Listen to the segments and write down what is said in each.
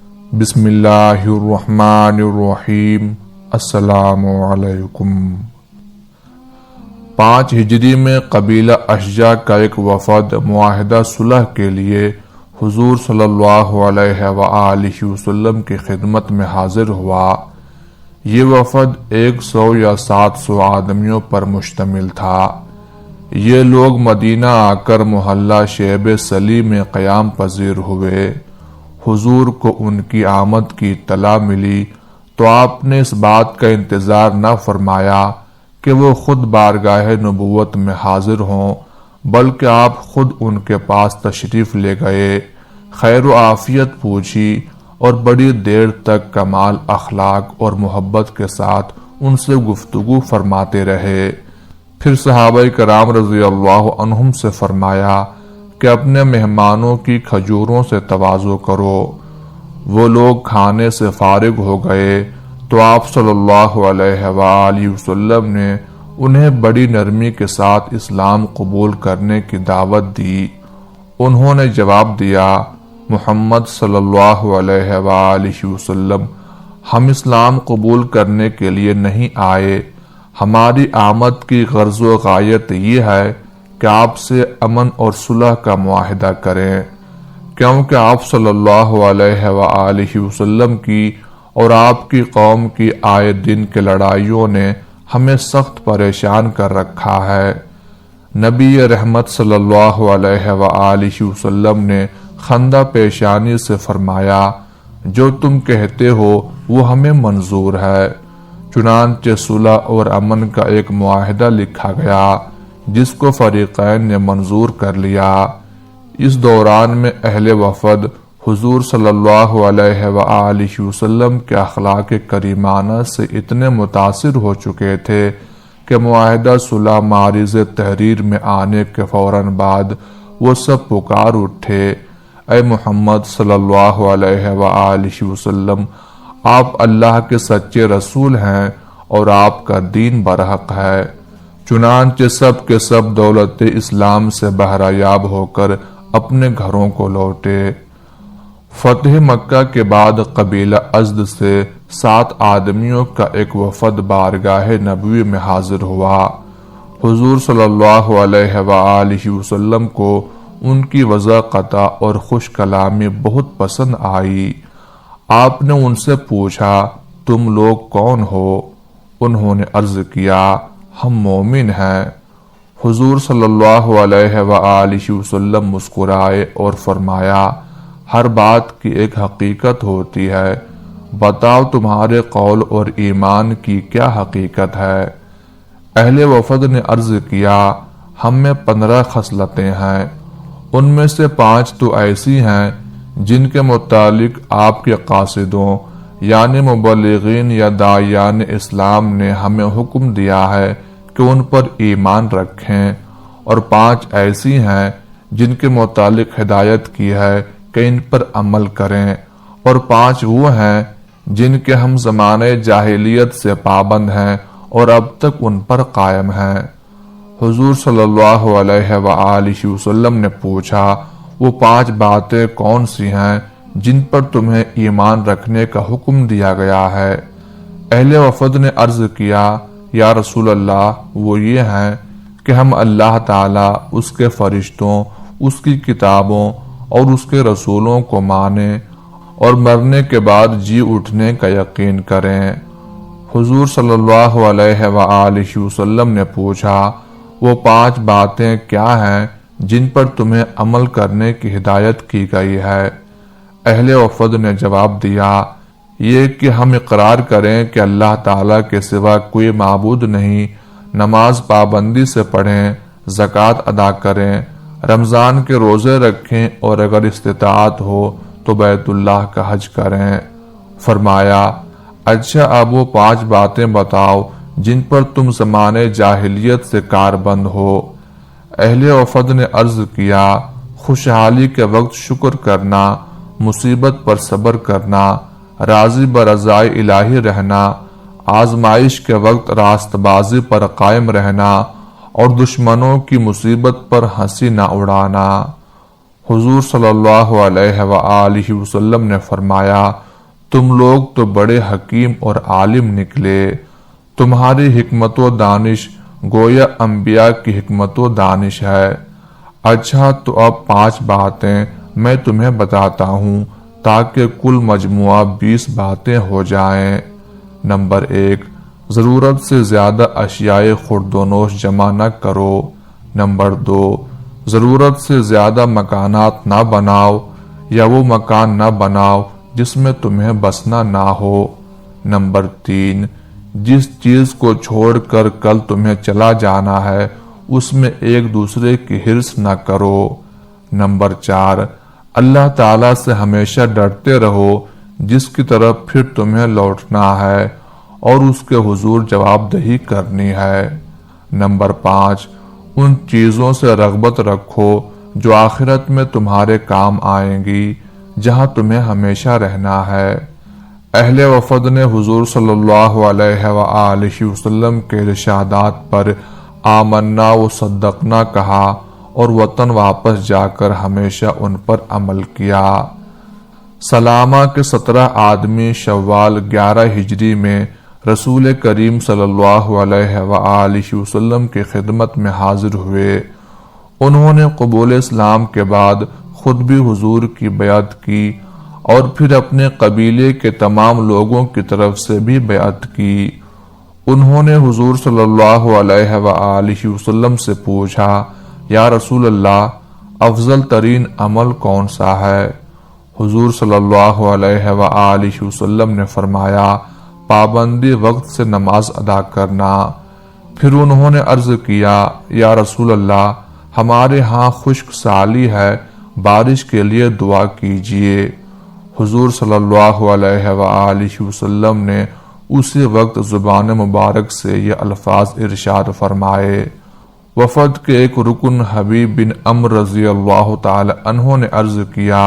بسم اللہ الرحمن الرحیم۔ السلام علیکم۔ 5 ہجری میں قبیلہ اشجع کا ایک وفد معاہدہ صلح کے لیے حضور صلی اللہ علیہ وآلہ وسلم کی خدمت میں حاضر ہوا۔ یہ وفد 100 یا 700 آدمیوں پر مشتمل تھا۔ یہ لوگ مدینہ آ کر محلہ شیب سلیم میں قیام پذیر ہوئے۔ حضور کو ان کی آمد کی اطلاع ملی تو آپ نے اس بات کا انتظار نہ فرمایا کہ وہ خود بارگاہ نبوت میں حاضر ہوں، بلکہ آپ خود ان کے پاس تشریف لے گئے، خیر و عافیت پوچھی اور بڑی دیر تک کمال اخلاق اور محبت کے ساتھ ان سے گفتگو فرماتے رہے۔ پھر صحابہ کرام رضی اللہ عنہم سے فرمایا کہ اپنے مہمانوں کی کھجوروں سے تواضع کرو۔ وہ لوگ کھانے سے فارغ ہو گئے تو آپ صلی اللہ علیہ وآلہ وسلم نے انہیں بڑی نرمی کے ساتھ اسلام قبول کرنے کی دعوت دی۔ انہوں نے جواب دیا، محمد صلی اللہ علیہ وآلہ وسلم، ہم اسلام قبول کرنے کے لیے نہیں آئے۔ ہماری آمد کی غرض و غایت یہ ہے کہ آپ سے امن اور صلح کا معاہدہ کریں، کیونکہ آپ صلی اللہ علیہ وآلہ وسلم کی اور آپ کی قوم کی آئے دن کے لڑائیوں نے ہمیں سخت پریشان کر رکھا ہے۔ نبی رحمت صلی اللہ علیہ وآلہ وسلم نے خندہ پیشانی سے فرمایا، جو تم کہتے ہو وہ ہمیں منظور ہے۔ چنانچہ صلح اور امن کا ایک معاہدہ لکھا گیا جس کو فریقین نے منظور کر لیا۔ اس دوران میں اہل وفد حضور صلی اللہ علیہ وآلہ وسلم کے اخلاق کریمانہ سے اتنے متاثر ہو چکے تھے کہ معاہدہ صلح معرض تحریر میں آنے کے فوراً بعد وہ سب پکار اٹھے، اے محمد صلی اللہ علیہ وآلہ وسلم، آپ اللہ کے سچے رسول ہیں اور آپ کا دین برحق ہے۔ چنانچہ سب کے سب دولت اسلام سے بہرہ یاب ہو کر اپنے گھروں کو لوٹے۔ فتح مکہ کے بعد قبیلہ ازد سے 7 آدمیوں کا ایک وفد بارگاہ نبوی میں حاضر ہوا۔ حضور صلی اللہ علیہ وآلہ وسلم کو ان کی وضاقتہ اور خوش کلامی بہت پسند آئی۔ آپ نے ان سے پوچھا، تم لوگ کون ہو؟ انہوں نے عرض کیا، ہم مومن ہیں۔ حضور صلی اللہ علیہ وآلہ وسلم مسکرائے اور فرمایا، ہر بات کی ایک حقیقت ہوتی ہے، بتاؤ تمہارے قول اور ایمان کی کیا حقیقت ہے؟ اہل وفد نے عرض کیا، ہم میں 15 خصلتیں ہیں، ان میں سے 5 تو ایسی ہیں جن کے متعلق آپ کے قاصدوں یعنی مبلغین یا داعیان اسلام نے ہمیں حکم دیا ہے کہ ان پر ایمان رکھیں، اور 5 ایسی ہیں جن کے متعلق ہدایت کی ہے کہ ان پر عمل کریں، اور 5 وہ ہیں جن کے ہم زمانے جاہلیت سے پابند ہیں اور اب تک ان پر قائم ہیں۔ حضور صلی اللہ علیہ وآلہ وسلم نے پوچھا، وہ 5 باتیں کون سی ہیں جن پر تمہیں ایمان رکھنے کا حکم دیا گیا ہے؟ اہل وفد نے عرض کیا، یا رسول اللہ، وہ یہ ہیں کہ ہم اللہ تعالیٰ، اس کے فرشتوں، اس کی کتابوں اور اس کے رسولوں کو مانیں اور مرنے کے بعد جی اٹھنے کا یقین کریں۔ حضور صلی اللہ علیہ وآلہ وسلم نے پوچھا، وہ 5 باتیں کیا ہیں جن پر تمہیں عمل کرنے کی ہدایت کی گئی ہے؟ اہل وفد نے جواب دیا، یہ کہ ہم اقرار کریں کہ اللہ تعالیٰ کے سوا کوئی معبود نہیں، نماز پابندی سے پڑھیں، زکوٰۃ ادا کریں، رمضان کے روزے رکھیں اور اگر استطاعت ہو تو بیت اللہ کا حج کریں۔ فرمایا، اچھا اب وہ 5 باتیں بتاؤ جن پر تم زمانے جاہلیت سے کاربند ہو۔ اہل وفد نے عرض کیا، خوشحالی کے وقت شکر کرنا، مصیبت پر صبر کرنا، راضی برضائے الہی رہنا، آزمائش کے وقت راست بازی پر قائم رہنا اور دشمنوں کی مصیبت پر ہنسی نہ اڑانا۔ حضور صلی اللہ علیہ وآلہ وسلم نے فرمایا، تم لوگ تو بڑے حکیم اور عالم نکلے، تمہاری حکمت و دانش گویا انبیاء کی حکمت و دانش ہے۔ اچھا، تو اب 5 باتیں میں تمہیں بتاتا ہوں تاکہ کل مجموعہ 20 باتیں ہو جائیں۔ نمبر 1، ضرورت سے زیادہ اشیاء خورد و نوش جمع نہ کرو۔ نمبر 2، ضرورت سے زیادہ مکانات نہ بناؤ یا وہ مکان نہ بناؤ جس میں تمہیں بسنا نہ ہو۔ نمبر 3، جس چیز کو چھوڑ کر کل تمہیں چلا جانا ہے اس میں ایک دوسرے کی حرص نہ کرو۔ نمبر 4، اللہ تعالیٰ سے ہمیشہ ڈرتے رہو جس کی طرف پھر تمہیں لوٹنا ہے اور اس کے حضور جواب دہی کرنی ہے۔ نمبر 5، ان چیزوں سے رغبت رکھو جو آخرت میں تمہارے کام آئیں گی، جہاں تمہیں ہمیشہ رہنا ہے۔ اہل وفد نے حضور صلی اللہ علیہ وآلہ وسلم کے ارشادات پر آمنا و صدقنا کہا اور وطن واپس جا کر ہمیشہ ان پر عمل کیا۔ سلامہ کے 17 آدمی شوال 11 ہجری میں رسول کریم صلی اللہ علیہ وآلہ وسلم کی خدمت میں حاضر ہوئے۔ انہوں نے قبول اسلام کے بعد خود بھی حضور کی بیعت کی اور پھر اپنے قبیلے کے تمام لوگوں کی طرف سے بھی بیعت کی۔ انہوں نے حضور صلی اللہ علیہ وآلہ وسلم سے پوچھا، یا رسول اللہ، افضل ترین عمل کون سا ہے؟ حضور صلی اللہ علیہ وآلہ وسلم نے فرمایا، پابندی وقت سے نماز ادا کرنا۔ پھر انہوں نے عرض کیا، یا رسول اللہ، ہمارے ہاں خشک سالی ہے، بارش کے لیے دعا کیجیے۔ حضور صلی اللہ علیہ وآلہ وسلم نے اسی وقت زبان مبارک سے یہ الفاظ ارشاد فرمائے۔ وفد کے ایک رکن حبیب بن عمرو رضی اللہ تعالی عنہ نے عرض کیا،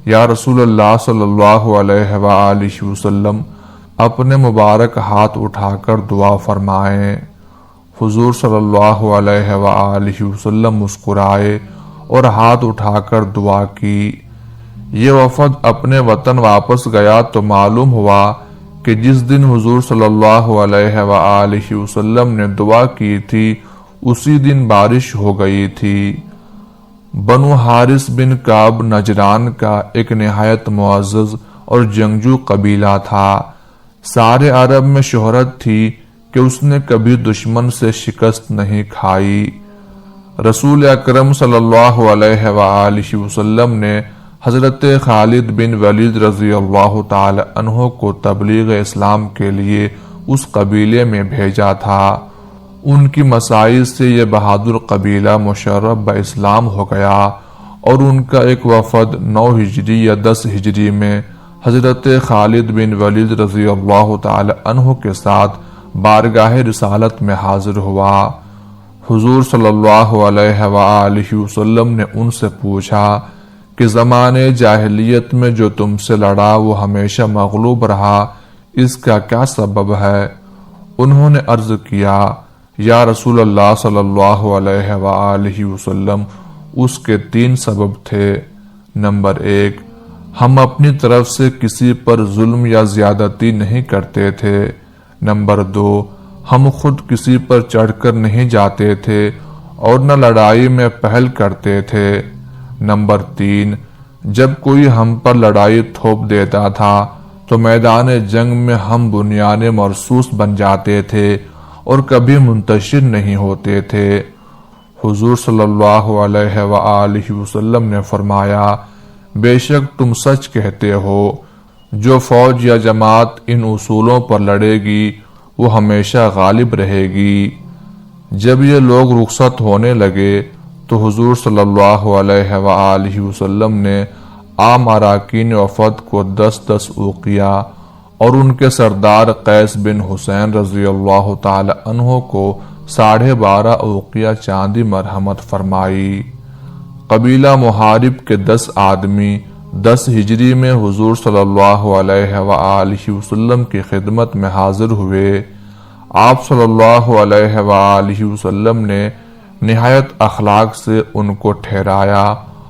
یا رسول اللہ صلی اللہ علیہ وآلہ وسلم، اپنے مبارک ہاتھ اٹھا کر دعا فرمائیں۔ حضور صلی اللہ علیہ وآلہ وسلم مسکرائے اور ہاتھ اٹھا کر دعا کی۔ یہ وفد اپنے وطن واپس گیا تو معلوم ہوا کہ جس دن حضور صلی اللہ علیہ وآلہ وسلم نے دعا کی تھی اسی دن بارش ہو گئی تھی۔ بنو حارث بن کعب نجران کا ایک نہایت معزز اور جنگجو قبیلہ تھا۔ سارے عرب میں شہرت تھی کہ اس نے کبھی دشمن سے شکست نہیں کھائی۔ رسول اکرم صلی اللہ علیہ وآلہ وسلم نے حضرت خالد بن ولید رضی اللہ تعالی عنہ کو تبلیغ اسلام کے لیے اس قبیلے میں بھیجا تھا۔ ان کی مساعی سے یہ بہادر قبیلہ مشرف باسلام ہو گیا اور ان کا ایک وفد 9 ہجری یا 10 ہجری میں حضرت خالد بن ولید رضی اللہ تعالی عنہ کے ساتھ بارگاہ رسالت میں حاضر ہوا۔ حضور صلی اللہ علیہ وآلہ وسلم نے ان سے پوچھا کہ زمانے جاہلیت میں جو تم سے لڑا وہ ہمیشہ مغلوب رہا، اس کا کیا سبب ہے؟ انہوں نے عرض کیا، یا رسول اللہ صلی اللہ علیہ وآلہ وسلم، اس کے 3 سبب تھے۔ نمبر 1، ہم اپنی طرف سے کسی پر ظلم یا زیادتی نہیں کرتے تھے۔ نمبر 2، ہم خود کسی پر چڑھ کر نہیں جاتے تھے اور نہ لڑائی میں پہل کرتے تھے۔ نمبر 3، جب کوئی ہم پر لڑائی تھوپ دیتا تھا تو میدان جنگ میں ہم بنیان مرصوص بن جاتے تھے اور کبھی منتشر نہیں ہوتے تھے۔ حضور صلی اللہ علیہ وآلہ وسلم نے فرمایا، بے شک تم سچ کہتے ہو، جو فوج یا جماعت ان اصولوں پر لڑے گی وہ ہمیشہ غالب رہے گی۔ جب یہ لوگ رخصت ہونے لگے تو حضور صلی اللہ علیہ وآلہ وسلم نے عام اراکین وفد کو 10 اوقیہ اور ان کے سردار قیس بن حسین رضی اللہ تعالی عنہ کو 12.5 اوقیہ چاندی مرحمت فرمائی۔ قبیلہ محارب کے 10 آدمی 10 ہجری میں حضور صلی اللہ علیہ وآلہ وسلم کی خدمت میں حاضر ہوئے۔ آپ صلی اللہ علیہ وآلہ وسلم نے نہایت اخلاق سے ان کو ٹھہرایا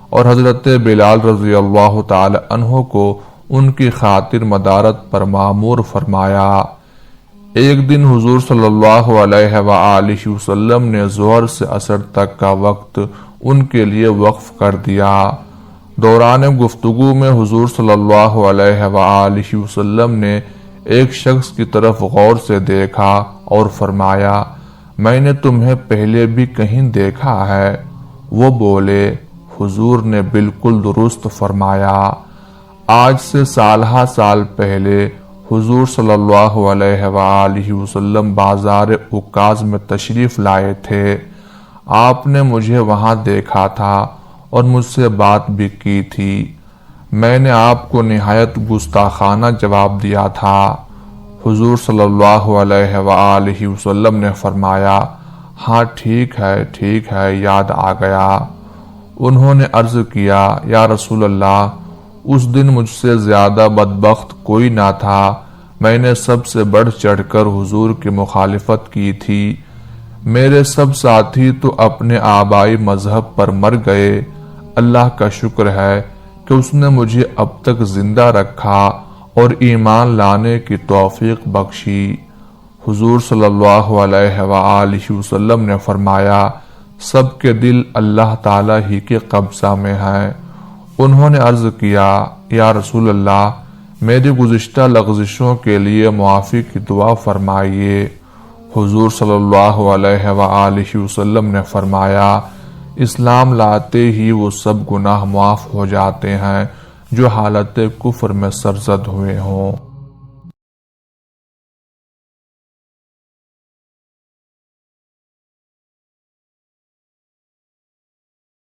اور حضرت بلال رضی اللہ تعالی عنہ کو ان کی خاطر مدارت پر معمور فرمایا۔ ایک دن حضور صلی اللہ علیہ وآلہ وسلم نے ظہر سے عصر تک کا وقت ان کے لیے وقف کر دیا۔ دوران گفتگو میں حضور صلی اللہ علیہ وآلہ وسلم نے ایک شخص کی طرف غور سے دیکھا اور فرمایا، میں نے تمہیں پہلے بھی کہیں دیکھا ہے؟ وہ بولے، حضور نے بالکل درست فرمایا، آج سے سالہ سال پہلے حضور صلی اللہ علیہ وآلہ وسلم بازار عکاظ میں تشریف لائے تھے۔ آپ نے مجھے وہاں دیکھا تھا اور مجھ سے بات بھی کی تھی۔ میں نے آپ کو نہایت گستاخانہ جواب دیا تھا۔ حضور صلی اللہ علیہ وآلہ وسلم نے فرمایا، ہاں ٹھیک ہے، یاد آ گیا۔ انہوں نے عرض کیا، یا رسول اللہ، اس دن مجھ سے زیادہ بدبخت کوئی نہ تھا، میں نے سب سے بڑھ چڑھ کر حضور کی مخالفت کی تھی۔ میرے سب ساتھی تو اپنے آبائی مذہب پر مر گئے، اللہ کا شکر ہے کہ اس نے مجھے اب تک زندہ رکھا اور ایمان لانے کی توفیق بخشی۔ حضور صلی اللہ علیہ وآلہ وسلم نے فرمایا، سب کے دل اللہ تعالیٰ ہی کے قبضہ میں ہیں۔ انہوں نے عرض کیا، یا رسول اللہ، میری گزشتہ لغزشوں کے لیے معافی کی دعا فرمائیے۔ حضور صلی اللہ علیہ وآلہ وسلم نے فرمایا، اسلام لاتے ہی وہ سب گناہ معاف ہو جاتے ہیں جو حالت کفر میں سرزد ہوئے ہوں۔